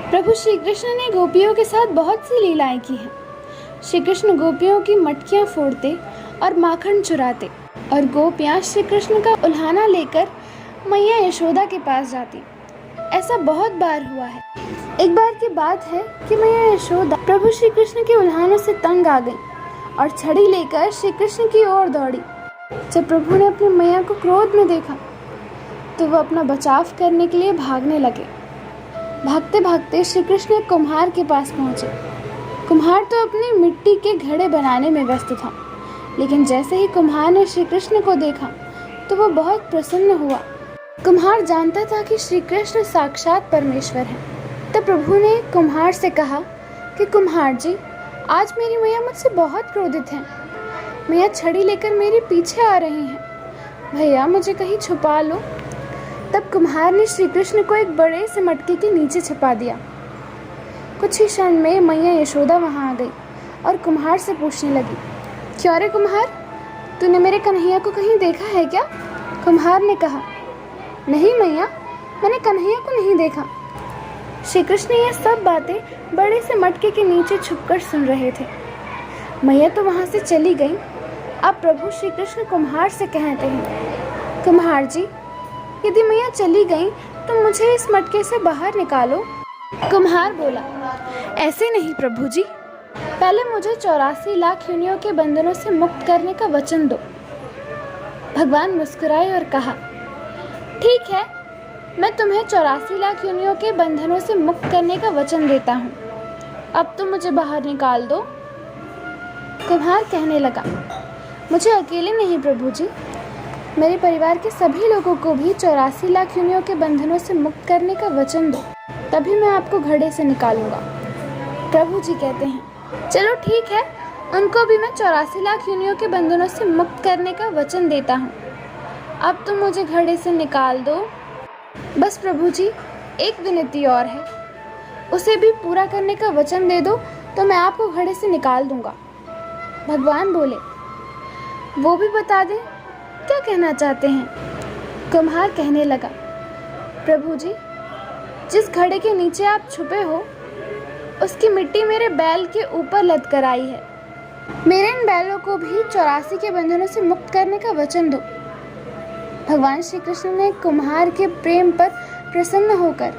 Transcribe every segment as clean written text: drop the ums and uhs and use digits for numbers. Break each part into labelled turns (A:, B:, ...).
A: प्रभु श्री कृष्ण ने गोपियों के साथ बहुत सी लीलाएं की हैं। श्री कृष्ण गोपियों की मटकियां फोड़ते और माखन चुराते और गोपियां श्री कृष्ण का उल्हाना लेकर मैया यशोदा के पास जाती। ऐसा बहुत बार हुआ है। एक बार की बात है कि मैया यशोदा प्रभु श्री कृष्ण के उल्हानों से तंग आ गई और छड़ी लेकर श्री कृष्ण की ओर दौड़ी। जब प्रभु ने अपनी मैया को क्रोध में देखा तो वह अपना बचाव करने के लिए भागने लगे। भागते भागते श्री कृष्ण कुम्हार के पास पहुंचे। कुम्हार तो अपनी मिट्टी के घड़े बनाने में व्यस्त था, लेकिन जैसे ही कुम्हार ने श्री कृष्ण को देखा तो वह बहुत प्रसन्न हुआ। कुम्हार जानता था कि श्री कृष्ण साक्षात परमेश्वर हैं। तब प्रभु ने कुम्हार से कहा कि कुम्हार जी, आज मेरी मैया मुझसे बहुत क्रोधित हैं। मैया छड़ी लेकर मेरे पीछे आ रही हैं। भैया मुझे कहीं छुपा लो। तब कुम्हार ने श्री कृष्ण को एक बड़े से मटके के नीचे छिपा दिया। कुछ ही क्षण में मैया यशोदा वहां आ गई और कुम्हार से पूछने लगी, क्यों रे कुम्हार, तूने मेरे कन्हैया को कहीं देखा है क्या? कुम्हार ने कहा, नहीं मैया, मैंने कन्हैया को नहीं देखा। श्री कृष्ण ये सब बातें बड़े से मटके के नीचे छुपकर सुन रहे थे। मैया तो वहां से चली गई। अब प्रभु श्री कृष्ण कुम्हार से कहते हैं, कुम्हार जी, यदि मैया चली गई तो मुझे इस मटके से बाहर निकालो। कुम्हार बोला, ऐसे नहीं प्रभु जी, पहले मुझे 84 लाख योनियों के बंधनों से मुक्त करने का वचन दो। भगवान मुस्कुराए और कहा, ठीक है, मैं तुम्हें 84 लाख योनियों के बंधनों से मुक्त करने का वचन देता हूँ। अब तुम मुझे बाहर निकाल दो। कुम्हार कहने लगा, मुझे अकेले नहीं प्रभु जी, मेरे परिवार के सभी लोगों को भी 84 लाख योनियों के बंधनों से मुक्त करने का वचन दो, तभी मैं आपको घड़े से निकालूंगा। प्रभु जी कहते हैं, चलो ठीक है, उनको भी मैं 84 लाख योनियों के बंधनों से मुक्त करने का वचन देता हूँ। अब तुम मुझे घड़े से निकाल दो। बस प्रभु जी, एक विनती और है, उसे भी पूरा करने का वचन दे दो तो मैं आपको घड़े से निकाल दूंगा। भगवान बोले, वो भी बता दें, क्या कहना चाहते हैं? कुम्हार कहने लगा, प्रभु जी, जिस घड़े के नीचे आप छुपे हो उसकी मिट्टी मेरे बैल के ऊपर लद कर आई है। मेरे इन बैलों को भी 84 के बंधनों से मुक्त करने का वचन दो। भगवान श्री कृष्ण ने कुम्हार के प्रेम पर प्रसन्न होकर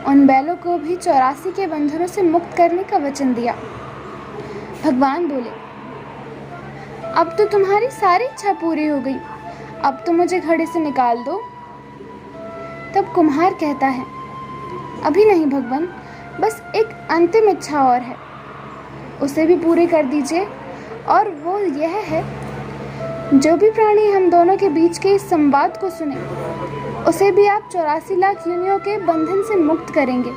A: उन बैलों को भी 84 के बंधनों से मुक्त करने का वचन दिया। भगवान बोले, अब तो तुम्हारी सारी इच्छा पूरी हो गई, अब तो मुझे घड़े से निकाल दो। तब कुम्हार कहता है, अभी नहीं भगवान, बस एक अंतिम इच्छा और है, उसे भी पूरी कर दीजिए। और वो यह है, जो भी प्राणी हम दोनों के बीच के इस संवाद को सुने उसे भी आप 84 लाख योनियों के बंधन से मुक्त करेंगे।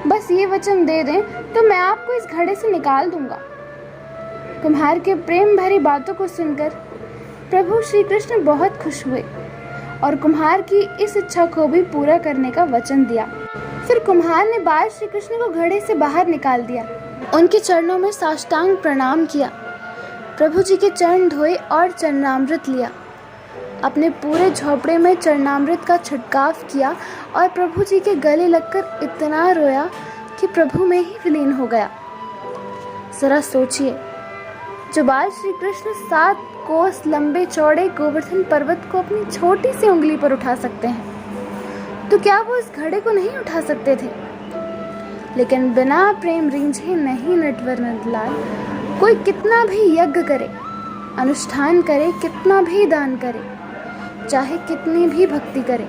A: बस ये वचन दे दें तो मैं आपको इस घड़े से निकाल दूंगा। कुम्हार के प्रेम भरी बातों को सुनकर प्रभु श्री कृष्ण बहुत खुश हुए और कुम्हार की इस इच्छा को भी पूरा करने का वचन दिया। फिर कुम्हार ने बाल श्री कृष्ण को घड़े से बाहर निकाल दिया, उनके चरणों में साष्टांग प्रणाम किया, प्रभु जी के चरण धोए और चरणामृत लिया, अपने पूरे झोपड़े में चरणामृत का छिड़काव किया और प्रभु जी के गले लगकर इतना रोया कि प्रभु में ही विलीन हो गया। जरा सोचिए, जो बाल श्री कृष्ण 7 कोस लंबे चौड़े गोवर्धन पर्वत को अपनी छोटी सी उंगली पर उठा सकते हैं, तो क्या वो इस घड़े को नहीं उठा सकते थे? लेकिन बिना प्रेम रींझे नहीं नटवर नंदलाल, कोई कितना भी यज्ञ करे, अनुष्ठान करे, कितना भी दान करे, चाहे कितनी भी भक्ति करे,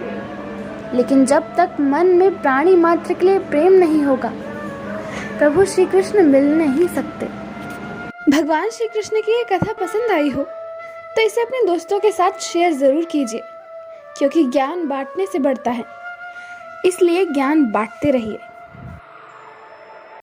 A: लेकिन जब तक मन में प्राणी मात्र के लिए प्रेम नहीं होगा, प्रभु श्री कृष्ण मिल नहीं सकते। भगवान श्री कृष्ण की ये कथा पसंद आई हो तो इसे अपने दोस्तों के साथ शेयर ज़रूर कीजिए, क्योंकि ज्ञान बांटने से बढ़ता है, इसलिए ज्ञान बांटते रहिए।